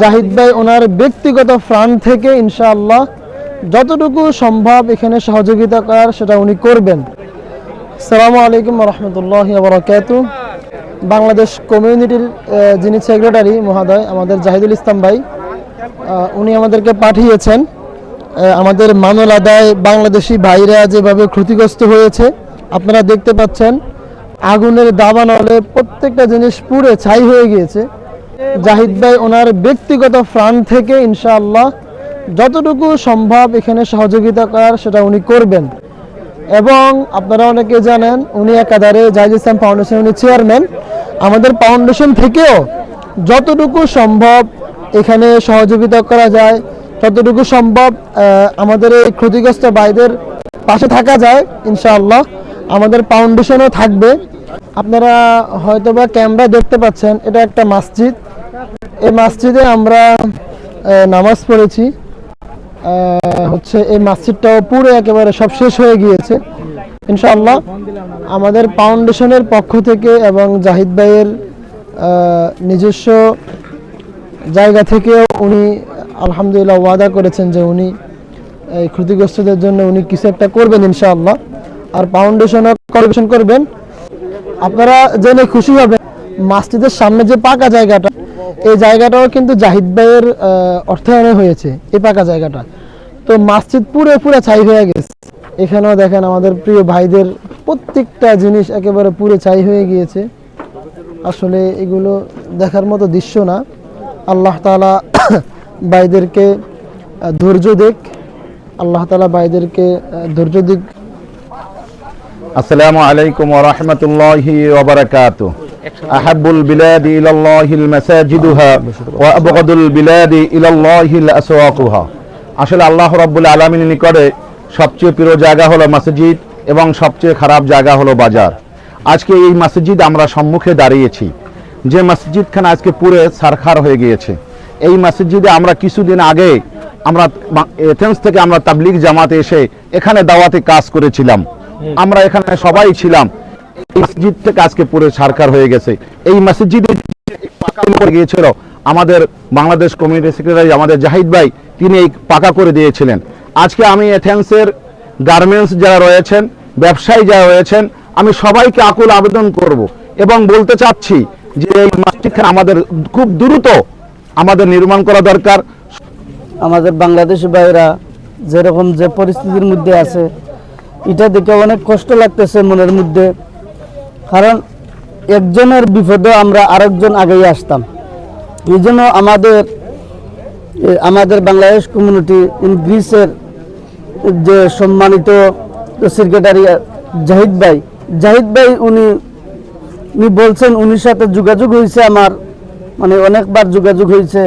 জাহিদ ভাই ওনার ব্যক্তিগত ফান্ড থেকে ইনশাআল্লাহ যতটুকু সম্ভব এখানে সহযোগিতা করার সেটা উনি করবেন। আসসালামু আলাইকুম ওয়া রাহমাতুল্লাহি ওয়া বারাকাতুহু। বাংলাদেশ কমিউনিটির যিনি সেক্রেটারি মহোদয় আমাদের জাহিদুল ইসলাম ভাই, উনি আমাদেরকে পাঠিয়েছেন আমাদের মানল আদায় বাংলাদেশি ভাইরা যেভাবে ক্ষতিগ্রস্ত হয়েছে আপনারা দেখতে পাচ্ছেন, আগুনের দাবানলে প্রত্যেকটা জিনিস পুড়ে ছাই হয়ে গিয়েছে। জাহিদ ভাই ওনার ব্যক্তিগত ফান্ড থেকে ইনশাআল্লাহ যতটুকু সম্ভব এখানে সহযোগিতা করার সেটা উনি করবেন। এবং আপনারা অনেকে জানেন উনি একাধারে জাহিদ ইসলাম ফাউন্ডেশন উনি চেয়ারম্যান। আমাদের ফাউন্ডেশন থেকেও যতটুকু সম্ভব এখানে সহযোগিতা করা যায়, যতটুকু সম্ভব আমাদের এই ক্ষতিগ্রস্ত ভাইদের পাশে থাকা যায় ইনশাআল্লাহ আমাদের ফাউন্ডেশনও থাকবে। আপনারা হয়তোবা ক্যামেরা দেখতে পাচ্ছেন, এটা একটা মসজিদ। এই মসজিদে আমরা নামাজ পড়েছি। এই মসজিদটাও পুরো একেবারে সব শেষ হয়ে গিয়েছে। ইনশাআল্লাহ আমাদের ফাউন্ডেশনের পক্ষ থেকে এবং জাহিদ ভাইয়ের নিজস্ব জায়গা থেকেও উনি আলহামদুলিল্লাহ ওয়াদা করেছেন যে উনি এই ক্ষতিগ্রস্তদের জন্য উনি কিছু একটা করবেন ইনশাআল্লাহ, আর ফাউন্ডেশনও কন্ট্রিবিউশন করবেন। আপনারা জেনে খুশি হবেন মসজিদের সামনে যে পাকা জায়গাটা, এই জায়গাটাও কিন্তু জাহিদ ভাইয়ের অর্থায়নে হয়েছে এই পাকা জায়গাটা। তো মসজিদ পুরো ছাই হয়ে গেছে। এখানেও দেখেন আমাদের প্রিয় ভাইদের প্রত্যেকটা জিনিস একেবারে পুরো ছাই হয়ে গিয়েছে। আসলে এগুলো দেখার মতো দৃশ্য না। আল্লাহ তাআলা ভাইদেরকে ধৈর্য দিক, আল্লাহ তাআলা ভাইদেরকে ধৈর্য দিক। আসসালামু আলাইকুম ওয়া রাহমাতুল্লাহি ওয়া বারাকাতুহু। আহাব্বুল বিলাদি ইলাল্লাহিল মাসাজিদুহা ওয়া আবগাদুল বিলাদি ইলাল্লাহিল আসওয়াকুহা। আসলে আল্লাহ রাব্বুল আলামিনের নিকটে সবচেয়ে প্রিয় জায়গা হলো মসজিদ এবং সবচেয়ে খারাপ জায়গা হলো বাজার। আজকে এই মসজিদ আমরা সম্মুখে দাঁড়িয়েছি, যে মসজিদখানা আজকে পুরো ছারখার হয়ে গিয়েছে। এই মসজিদে আমরা কিছুদিন আগে আমরা এথেন্স থেকে আমরা তাবলীগ জামাতে এসে এখানে দাওয়াতে কাজ করেছিলাম। আমরা এখানে সবাই ছিলাম। এই মসজিদ থেকে আজকে পুরো ছারখার হয়ে গেছে। এই মসজিদে গিয়েছিল আমাদের বাংলাদেশ কমিউনিটি সেক্রেটারি আমাদের জাহিদ ভাই, তিনি এই পাকা করে দিয়েছিলেন। আজকে আমি এথেন্সের গার্মেন্টস যারা রয়েছেন, ব্যবসায়ী যারা রয়েছেন, আমি সবাইকে আকুল আবেদন করব এবং বলতে চাচ্ছি যে এই মসজিদখানা আমাদের খুব দ্রুত আমাদের নির্মাণ করা দরকার। আমাদের বাংলাদেশি ভাইরা যেরকম যে পরিস্থিতির মধ্যে আছে, এটা দেখে অনেক কষ্ট লাগতেছে মনের মধ্যে। কারণ একজনের বিপদে আমরা আরেকজন আগেই আসতাম। এই জন্য আমাদের বাংলাদেশ কমিউনিটি ইন গ্রিসের যে সম্মানিত সেক্রেটারি জাহিদ ভাই উনি বলছেন, উনির সাথে যোগাযোগ হয়েছে আমার, মানে অনেকবার যোগাযোগ হয়েছে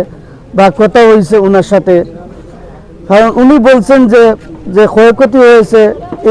বা কথা হয়েছে ওনার সাথে। কারণ উনি বলছেন যে ক্ষয়ক্ষতি হয়েছে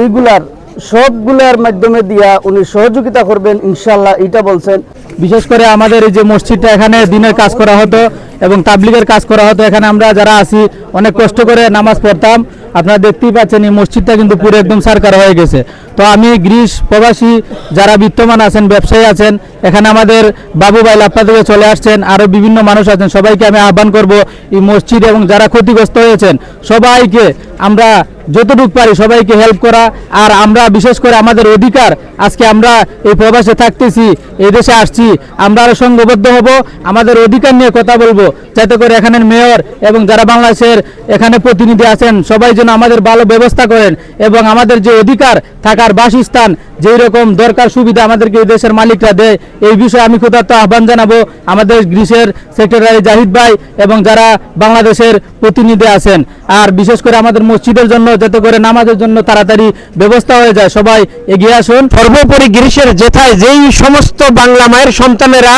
এইগুলার সবগুলার মাধ্যমে দিয়া উনি সহযোগিতা করবেন ইনশাআল্লাহ, এটা বলছেন। বিশেষ করে আমাদের এই যে মসজিদটা, এখানে দিনের কাজ করা হতো এবং তাবলীগের কাজ করা হতো। এখানে আমরা যারা আছি অনেক কষ্ট করে নামাজ পড়তাম। আপনারা দেখতেই পাচ্ছেন এই মসজিদটা কিন্তু পুরো একদম সারকার হয়ে গেছে। তো আমি গ্রিস প্রবাসী যারা বিত্তমান আছেন, ব্যবসায়ী আছেন, এখানে আমাদের বাবু ভাই লাপ্পা থেকে চলে আসছেন, আরও বিভিন্ন মানুষ আছেন, সবাইকে আমি আহ্বান করব এই মসজিদ এবং যারা ক্ষতিগ্রস্ত হয়েছেন সবাইকে আমরা যতটুকু পারি সবাইকে হেল্প করা। আর আমরা বিশেষ করে আমাদের অধিকার, আজকে আমরা এই প্রবাসে থাকতেছি, এই দেশে আসছি, আমরা আরও সংঘবদ্ধ হব, আমাদের অধিকার নিয়ে কথা বলবো, যাতে করে এখানের মেয়র এবং যারা বাংলাদেশের এখানে প্রতিনিধি আছেন সবাই যেন আমাদের ভালো ব্যবস্থা করেন এবং আমাদের যে অধিকার থাকার বাসস্থান, যেই রকম দরকার সুবিধা আমাদেরকে এই দেশের মালিকরা দেয়, এই বিষয়ে আমি ক্ষুধার্ত আহ্বান জানাবো আমাদের গ্রিসের সেক্রেটারি জাহিদ ভাই এবং যারা বাংলাদেশের প্রতিনিধি আছেন। আর বিশেষ করে আমাদের মসজিদের জন্য যাতে করে নামাজের জন্য তাড়াতাড়ি ব্যবস্থা হয়ে যায়, সবাই এগিয়ে আসুন। সর্বোপরি গ্রিসের যেই সমস্ত বাংলা মায়ের সন্তানেরা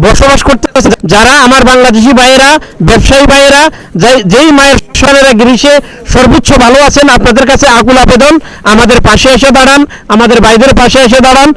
বসবাস করতে, যারা আমার বাংলাদেশি ভাইয়েরা, ব্যবসায়ী ভাইয়েরা, যেই মায়ের সন্তানেরা গ্রিসে সর্বোচ্চ ভালো আছেন, আপনাদের কাছে আকুল আবেদন, আমাদের পাশে এসে দাঁড়ান, আমাদের ভাইদের পাশে এসে দাঁড়ান।